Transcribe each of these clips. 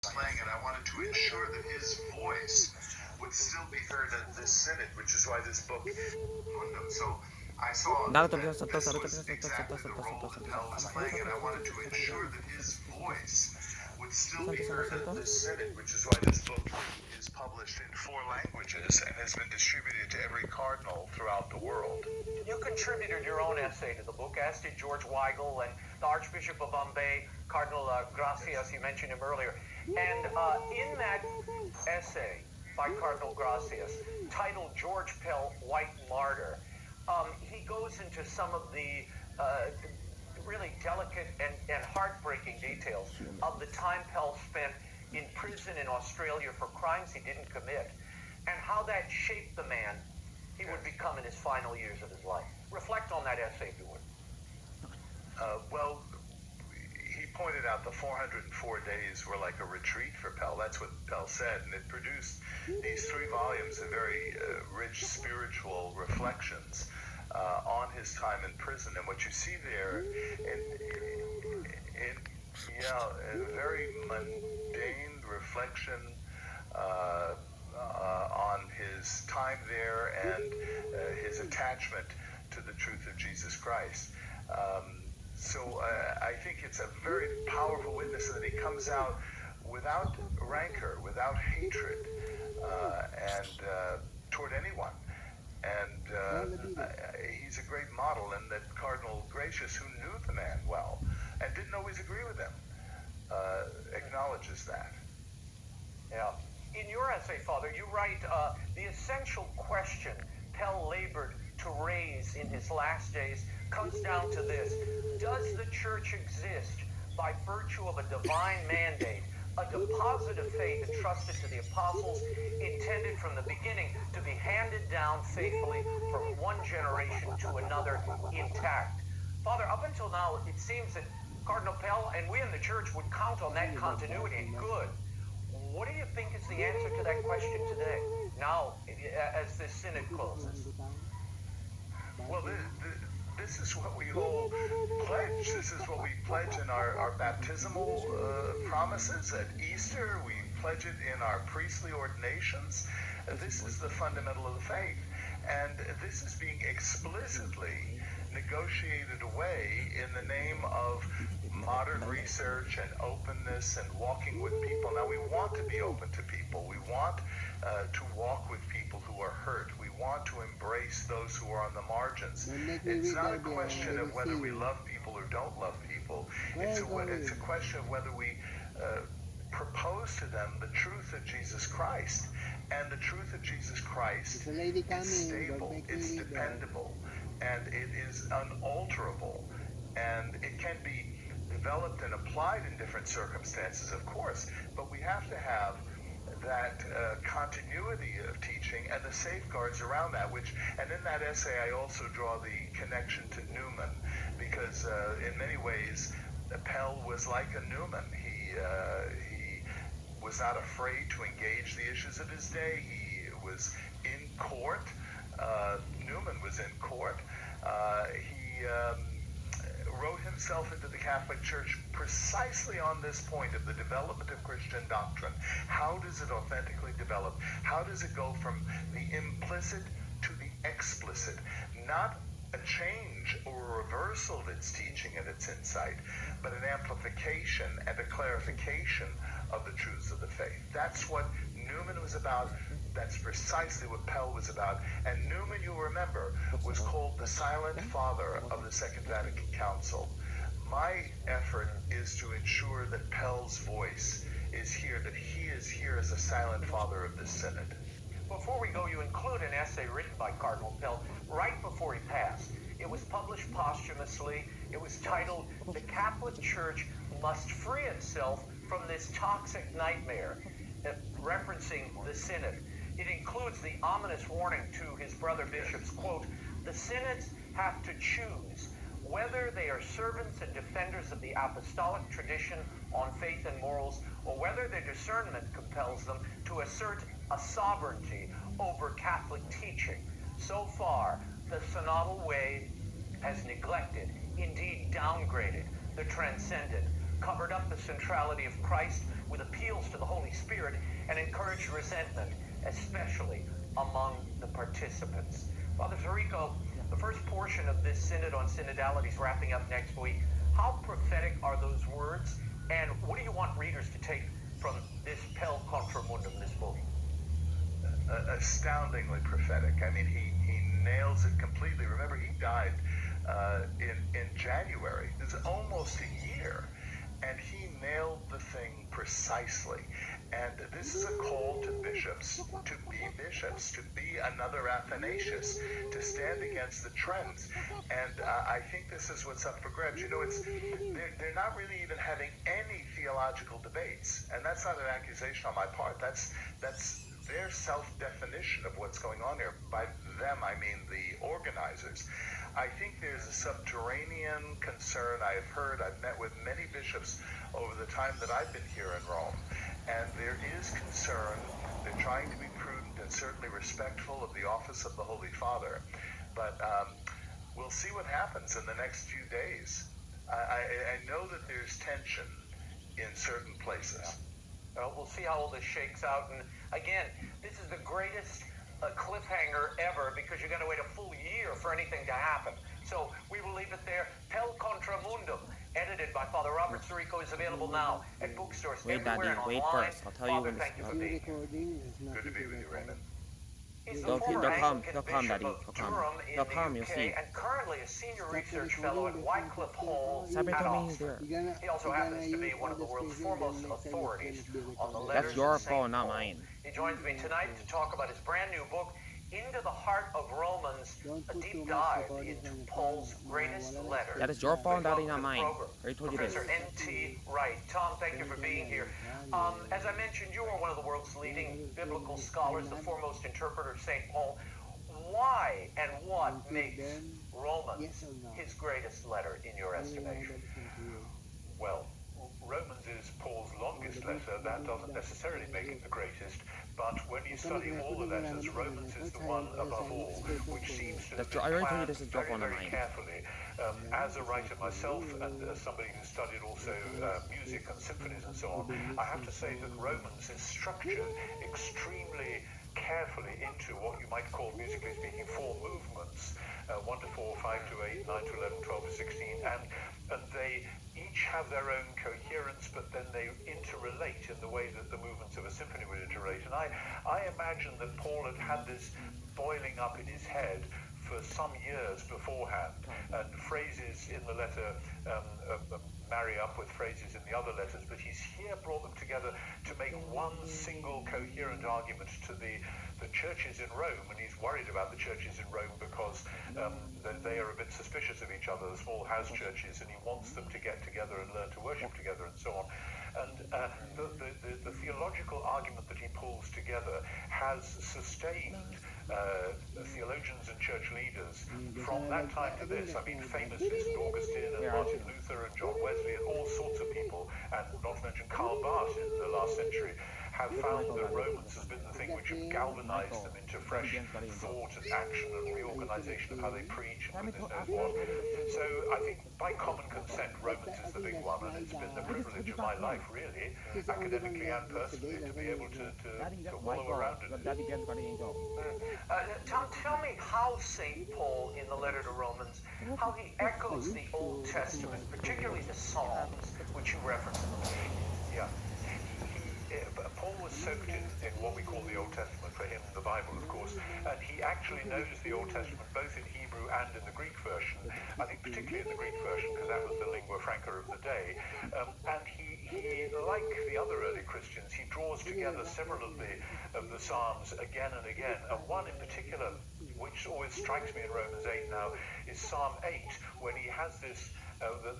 playing it, I wanted to ensure that his voice would still be heard at this synod, which is why this book. So I saw that this was exactly the role that Pell was playing, and I wanted to ensure that his voice would still be heard at this synod, which is why this book is published in 4 languages and has been distributed to every cardinal throughout the world. You contributed your own essay to the book, as did George Weigel and the Archbishop of Bombay, Cardinal Gracias, you mentioned him earlier. And in that essay by Cardinal Gracias, titled George Pell, White Martyr, he goes into some of the really delicate and heartbreaking details of the time Pell spent in prison in Australia for crimes he didn't commit, and how that shaped the man he would become in his final years of his life. Reflect on that essay, if you would. Well, he pointed out the 404 days were like a retreat for Pell. That's what Pell said, and it produced these 3 volumes of very rich spiritual reflections on his time in prison. And what you see there, a very mundane reflection on his time there and his attachment to the truth of Jesus Christ. So I think it's a very powerful witness that he comes out without rancor, without hatred, and toward anyone. And he's a great model, and that Cardinal Gracious, who knew the man well and didn't always agree with him, acknowledges that. Yeah. In your essay, Father, you write, the essential question Pell labored to raise in his last days comes down to this: does the church exist by virtue of a divine mandate, a deposit of faith entrusted to the apostles, intended from the beginning to be handed down faithfully from one generation to another intact? Father, up until now, it seems that Cardinal Pell and we in the church would count on that continuity, and good. What do you think is the answer to that question today, now, as this synod closes? Well, this is what we all pledge. This is what we pledge in our baptismal promises at Easter. We pledge it in our priestly ordinations. This is the fundamental of the faith. And this is being explicitly negotiated away in the name of modern research and openness and walking with people. Now, we want to be open to people. We want to walk with people who are hurt. We want to embrace those who are on the margins. It's not a question of whether we love people or don't love people. It's a question of whether we propose to them the truth of Jesus Christ. And the truth of Jesus Christ is stable, it's dependable, and it is unalterable. And it can be developed and applied in different circumstances, of course, but we have to have that continuity of teaching and the safeguards around that, and in that essay I also draw the connection to Newman, because in many ways Pell was like a Newman. He was not afraid to engage the issues of his day. He was in court. Newman was in court. He wrote himself into the Catholic Church precisely on this point of the development of Christian doctrine. How does it authentically develop? How does it go from the implicit to the explicit? Not a change or a reversal of its teaching and its insight, but an amplification and a clarification of the truths of the faith. That's what Newman was about. That's precisely what Pell was about. And Newman, you'll remember, was called the silent father of the Second Vatican Council. My effort is to ensure that Pell's voice is here, that he is here as a silent father of this synod. Before we go, you include an essay written by Cardinal Pell right before he passed. It was published posthumously. It was titled, "The Catholic Church Must Free Itself from This Toxic Nightmare," referencing the synod. It includes the ominous warning to his brother bishops, quote, "The synods have to choose whether they are servants and defenders of the apostolic tradition on faith and morals, or whether their discernment compels them to assert a sovereignty over Catholic teaching. So far, the synodal way has neglected, indeed downgraded, the transcendent, covered up the centrality of Christ with appeals to the Holy Spirit and encouraged resentment, especially among the participants. Father Zarico, the first portion of this synod on synodality is wrapping up next week. How prophetic are those words, and what do you want readers to take from this Pel Contra Mundum, this book? Astoundingly prophetic. I mean, he nails it completely. Remember, he died in January. It's almost a year, and he nailed the thing precisely. And this is a call to bishops, to be another Athanasius, to stand against the trends. And I think this is what's up for grabs. You know, they're not really even having any theological debates, and that's not an accusation on my part. That's their self-definition of what's going on here. By them, I mean the organizers. I think there's a subterranean concern. I've met with many bishops over the time that I've been here in Rome, and there is concern. They're trying to be prudent and certainly respectful of the office of the Holy Father, but we'll see what happens in the next few days. I know that there's tension in certain places. We'll see how all this shakes out. And again, this is the greatest cliffhanger ever, because you're going to wait a full year for anything to happen. So we will leave it there. Pel Contra Mundum, edited by Father Robert Zarico, is available now at bookstores everywhere and online. First. I'll tell you Father, when thank you for being here. Good to be with you, Raymond. He's the They'll former come, Anglican Daddy. Bishop of They'll come. Durham in They'll the come, you'll UK, see. and currently a senior research fellow at Wycliffe Hall Sabri at told me he's Oxford. there. He also happens to be one of the world's foremost authorities on the letters That's your of St. phone, not Paul. mine. He joins me tonight to talk about his brand new book, Into the Heart of Romans, a deep dive into Paul's greatest letter. That is your phone, Daddy, not Welcome to the mine. program, I already told you this. Professor N.T. Wright. Tom, thank you for being here. As I mentioned, you are one of the world's leading biblical scholars, the foremost interpreter of St. Paul. Why and what makes Romans his greatest letter in your estimation? Well, Romans is Paul's longest letter. That doesn't necessarily make it the greatest, but when you study all the letters, Romans is the one above all, which seems to have been I already told you planned this is your very, phone, not very mine. carefully. As a writer myself, and as somebody who studied also music and symphonies and so on, I have to say that Romans is structured extremely carefully into what you might call, musically speaking, 4 movements, 1 to 4, 5 to 8, 9 to 11, 12 to 16, and they each have their own coherence, but then they interrelate in the way that the movements of a symphony would interrelate. And I imagine that Paul had this boiling up in his head for some years beforehand, and phrases in the letter marry up with phrases in the other letters, but he's here brought them together to make one single coherent argument to the churches in Rome, and he's worried about the churches in Rome because they are a bit suspicious of each other, the small house churches, and he wants them to get together and learn to worship together and so on. And the theological argument that he pulls together has sustained theologians and church leaders from that time to this. I mean, famously St. Augustine and Martin Luther and John Wesley and all sorts of people, and not to mention Karl Barth in the last century, have found that Romans has been the thing which has galvanized them into fresh thought and action and reorganization of how they preach and goodness knows what. So I think by common consent, Romans is the big one, and it's been the privilege of my life, really, academically and personally, to be able to wallow around in it. Tom, tell me how St. Paul, in the letter to Romans, how he echoes the Old Testament, particularly the Psalms, which you reference in the book. Yeah. Paul was soaked in what we call the Old Testament, for him the Bible of course, and he actually knows the Old Testament both in Hebrew and in the Greek version. I think particularly in the Greek version because that was the lingua franca of the day, and he, like the other early Christians, he draws together several of the Psalms again and again, and one in particular which always strikes me in Romans 8 now is Psalm 8, when he has this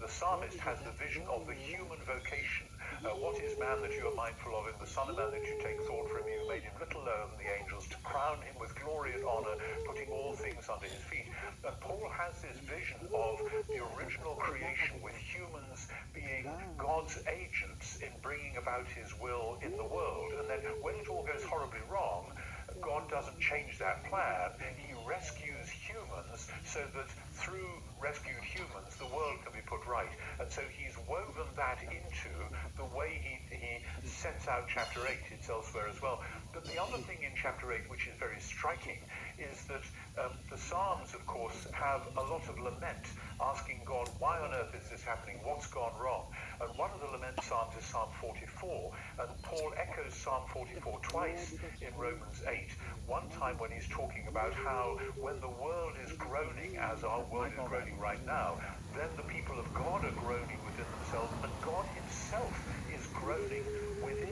the psalmist has the vision of the human vocation. What is man that you are mindful of him, the son of man that you take thought from you, made him little lower than the angels, to crown him with glory and honor, putting all things under his feet. And Paul has this vision of the original creation with humans being God's agents in bringing about his will in the world. And then when it all goes horribly wrong, God doesn't change that plan. He rescues humans so that through rescued humans, the world can be put right. And so he's woven that into the way he sets out chapter 8. It's elsewhere as well. But the other thing in chapter 8, which is very striking, is that the Psalms, of course, have a lot of lament, asking God, why on earth is this happening? What's gone wrong? And one of the lament Psalms is Psalm 44. And Paul echoes Psalm 44 twice in Romans 8. One time when he's talking about how when the world is groaning, as our world is groaning right now, then the people of God are groaning within themselves, and God himself is groaning within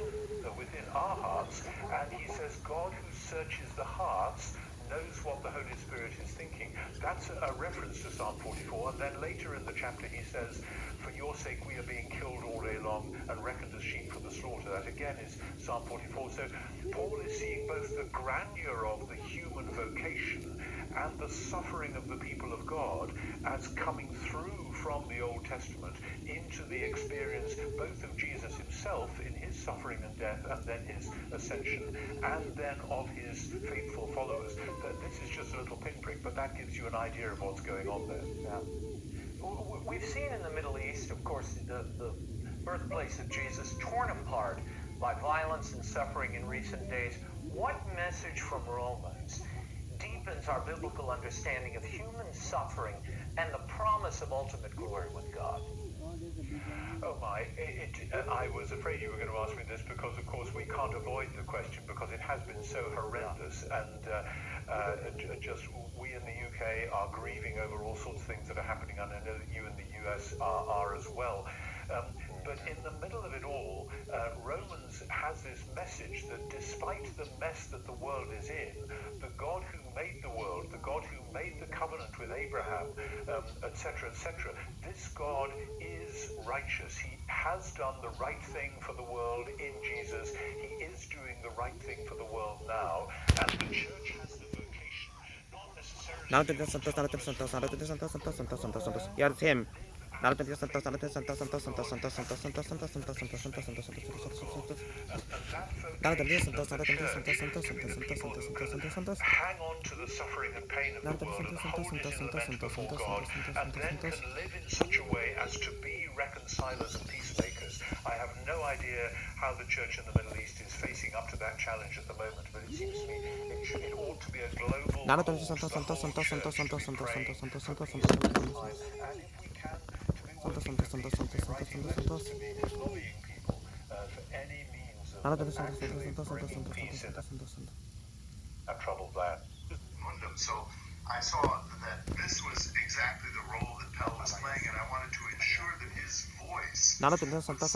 our hearts. And he says, God who searches the hearts knows what the Holy Spirit is thinking. That's a reference to Psalm 44. And then later in the chapter he says, for your sake we are being killed all day long and reckoned as sheep for the slaughter. That again is Psalm 44. So Paul is seeing both the grandeur of the human vocation and the suffering of the people of God as coming through from the Old Testament into the experience both of Jesus himself in his suffering and death and then his ascension, and then of his faithful followers. This is just a little pinprick, but that gives you an idea of what's going on there. Yeah. We've seen in the Middle East, of course, the birthplace of Jesus torn apart by violence and suffering in recent days. What message from Romans deepens our biblical understanding of human suffering and the promise of ultimate glory with God? Oh my, I was afraid you were going to ask me this because, of course, we can't avoid the question because it has been so horrendous. And just we in the UK are grieving over all sorts of things that are happening, and I know that you in the US are as well. But in the middle of it all, Romans has this message that despite the mess that the world is in, the God who made the world, the God who made the covenant with Abraham, etc., etc., this God is righteous. He has done the right thing for the world in Jesus. He is doing the right thing for the world now. And the church has the vocation, not necessarily Yeah, it's him. that vocation of the church to be the people who can hang on to the suffering and pain of the world and hold it in lament before God, and then can live in such a way as to be reconcilers and peacemakers. I have no idea how the church in the Middle East is facing up to that challenge at the moment, but it seems to me it ought to be a global call to the whole church to be praying for peace at this time, and if we can, to be working for peace, to be writing letters, to be lobbying people for any means of actually bringing peace in a troubled land. So I saw that this was exactly the role that Pell was playing, and I wanted to ensure that his voice would still be heard at the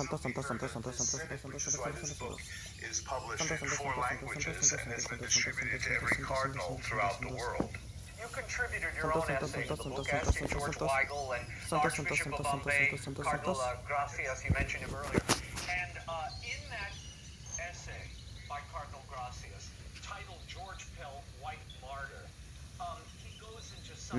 Synod, which is why this book is published in 4 languages and has been distributed to every cardinal throughout the world. You contributed your own essay to the book, as did George Weigel and Archbishop of Bombay, Cardinal Gracias, you mentioned him earlier. And in that essay by Cardinal Gracias, titled George Pell, White Martyr, he goes into some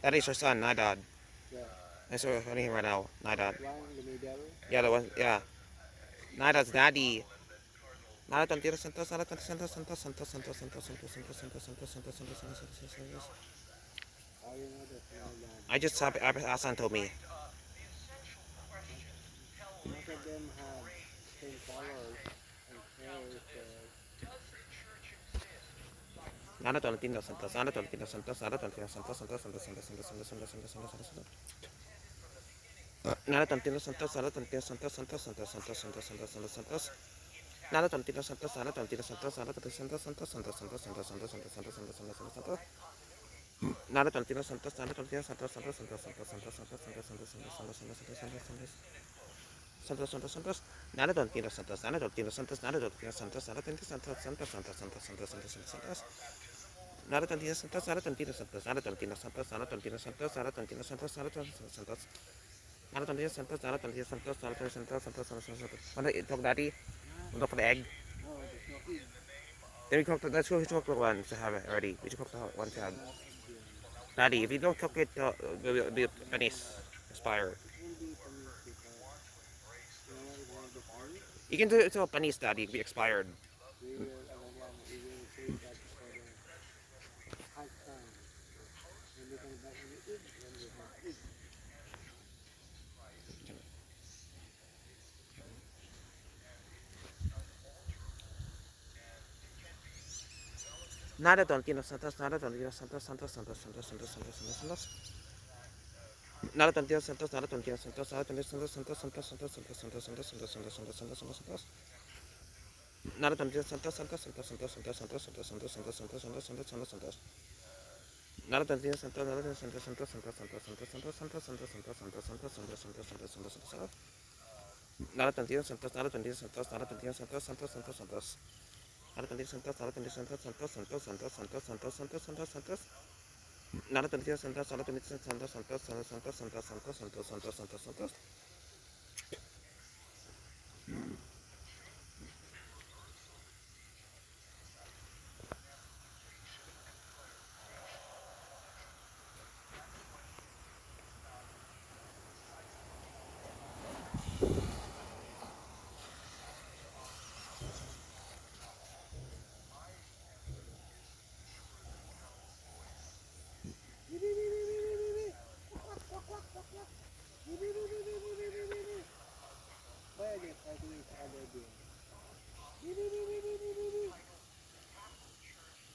That is your son, NYDOD. That's what we're putting him right now, NYDOD. Yeah, the one, yeah. NYDOD's daddy. I just saw Asan told me. Most of them have same colors and hairs. Nada Tantino Santos, Nada Tantino Santos, Santos, Santos, Santos, Santos, Santos, Santos, Santos. Nada Tantino Santos, Nada Tantino Santos, Nada Tantino Santos, Santos, Santos, Santos, Santos, Santos, Santos, Santos, Santos, Santos, Santos. Nada Tantino Santos, Nada Tantino Santos, Santos, Santos, Santos, Santos, Santos, Santos, Santos, Santos, Santos, Santos, Santos, Santos. Santos, Santos, Santos, nada Tantino Santos, nada Tantino Santos, nada Tantino Santos, nada Tantino Santos, Santos, Santos, Santos, Santos, Santos, Santos, Santos. Nada Tantino Santos, nada Tantino Santos, nada Tantino Santos, nada Tantino Santos, nada Tantino Santos, nada Tantino Santos. Nada Tantino Santos, nada Tantino Santos, nada Tantino Santos, Santos, Santos, Santos. Want to talk, Daddy? Want to talk for the egg? No, there's no egg. Then we cook. Let's go cook the ones to have it already. We should cook the one to have. Not again. Daddy, if you don't cook it, it'll be pennies expired. It won't be panis because you know why it won't be panis? You can do it to a pennies, Daddy. It'll be expired. We will save that for the hard time. When we're gonna buy any egg, when we have egg. Nada Tantino Santos, nada Tantino Santos, Santos, Santos, Santos, Santos, Santos, Santos, Santos. Nada Tantino Santos, nada Tantino Santos, nada Tantino Santos, Santos, Santos, Santos, Santos, Santos, Santos, Santos, Santos, Santos, Santos, Santos, Santos. Nada Tantino Santos, Santos, Santos, Santos, Santos, Santos, Santos, Santos, Santos, Santos, Santos, Santos, Santos, Santos. Nada Tantino Santos, nada Tantino Santos, Santos, Santos, Santos, Santos, Santos, Santos, Santos, Santos, Santos, Santos, Santos, Santos, Santos, Santos, Santos. Nada Tantino Santos, nada Tantino Santos, nada Tantino Santos, Santos, Santos, Santos. Nada Tantino Santos, nada Tantino Santos, Santos, Santos, Santos, Santos, Santos, Santos, Santos, Santos. Nada Tantino Santos, nada Tantino Santos, Santos, Santos, Santos, Santos, Santos, Santos, Santos, Santos, Santos. Why are they fighting each other there?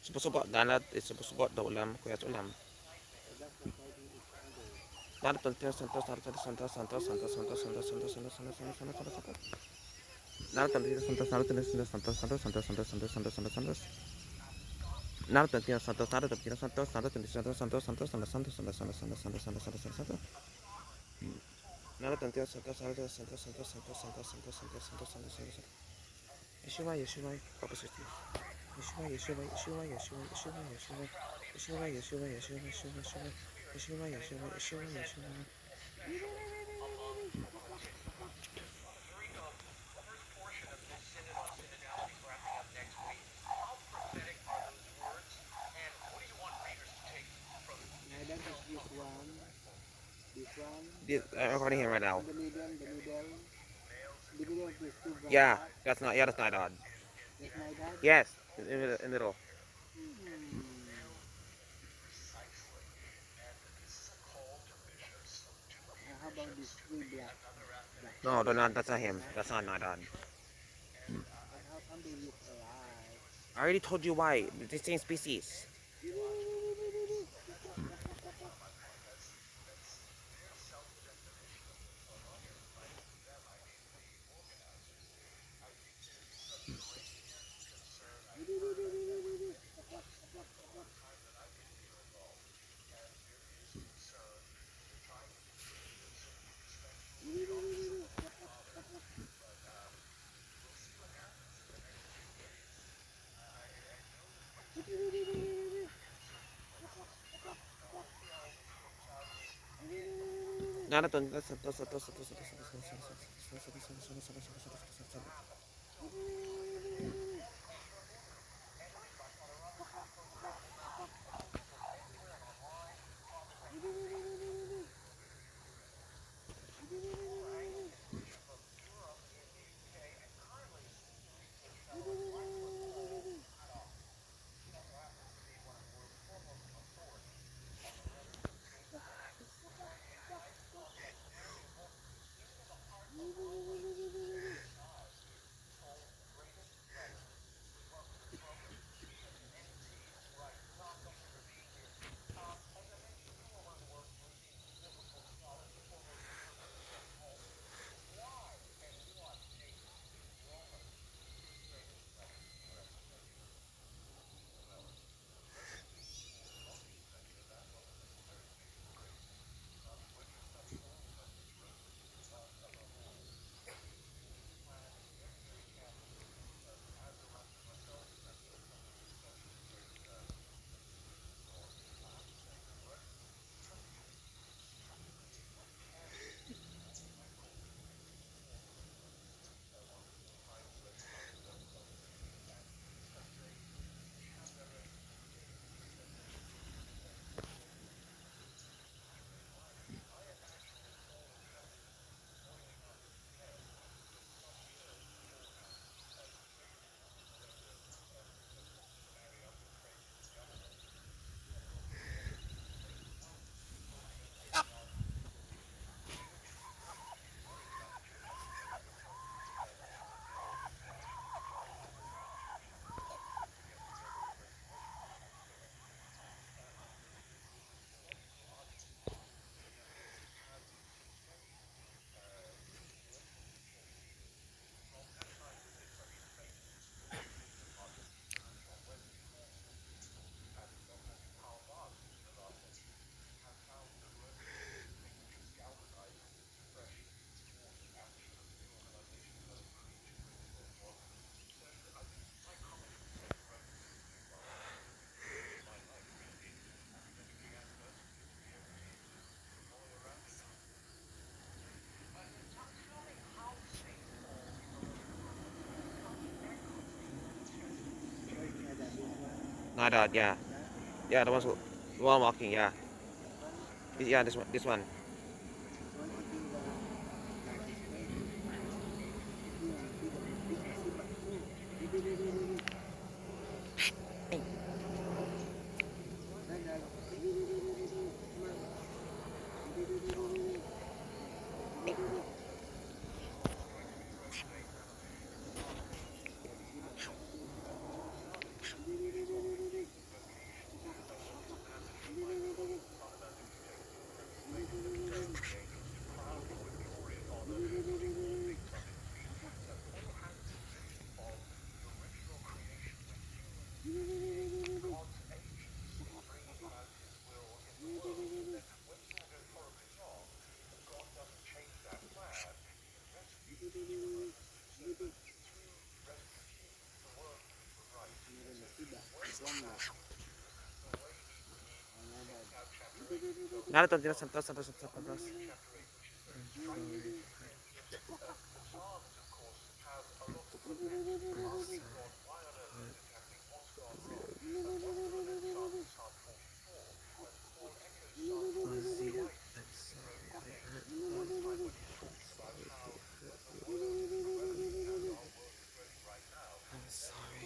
Supposed danat is supposed the ulam, kuya ulam. That's not fighting each other. Nada Tantino Santos, nada Tantino Santos, Santos, Santos, Santos, Santos, Santos, Santos, Santos, Santos, Santos, Santos. Nada Tantino Santos, nada Tantino Santos, Santos, Santos, Santos, Santos, Santos, Santos, Santos, Santos. Nada Tantino Santos, nada Tantino Santos, nada Tantino Santos, Santos, Santos, Santos, Santos, Santos, Santos, Santos, Santos, Santos, Santos, Santos, Santos. Nada Tantino Santos, nada Tantino Santos, Santos, Santos, Santos, Santos, Santos, Santos, Santos, Santos. Yeshua, Yeshua, Papa Sister. Yeshua, Yeshua, Yeshua, Yeshua, Yeshua, Yeshua. Yeshua, Yeshua, Yeshua, Yeshua, Yeshua. Yeshua, Yeshua, Yeshua, Yeshua. Neither is this one. This one. I'm recording him right now. The middle. The middle of these two branches. Yeah, that's not odd. That's my dad. Yes, in the middle. How about these three black? No, that's not him. That's not odd. But how come they look alike? I already told you why. They're the same species. Nada, NYDOD, yeah. Yeah, the ones who while walking, yeah. Yeah, this one, this one. Want to do the like a statue. If you want to see the big sibak no. Di. Nada. Di. Come on. Di. Di. Sibak. Di. Nada, Santos, Santos, Santos, Santos, Santos. I'm sorry.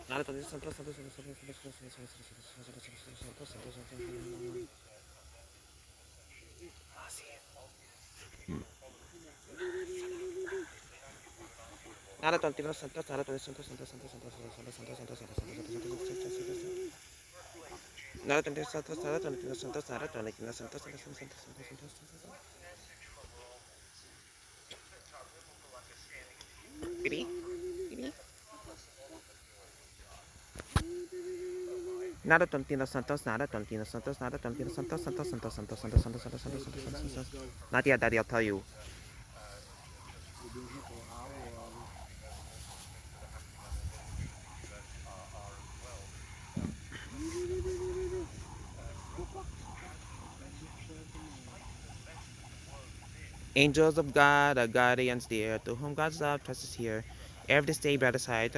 Nada, Santos, Santos, Santos, Santos, Santos, Santos, Santos, Santos. Ah, sí. Nada, Santos, Santos, nada, Santos, Santos, Santos, Santos, Santos, Santos, Santos, Santos, Santos, Santos, nada, Santos, Santos, nada, Santos, Santos, nada, Santos, Santos, Santos, Piri, piri. Nada, Santos, nada, Santos, nada, Santos, Santos, Santos, Santos, Santos, Santos, Santos, Santos, Santos, Santos, Santos. Not yet, Daddy, I'll tell you. Angels of God, our guardians dear, to whom God's love trust is here. Every day, brother side,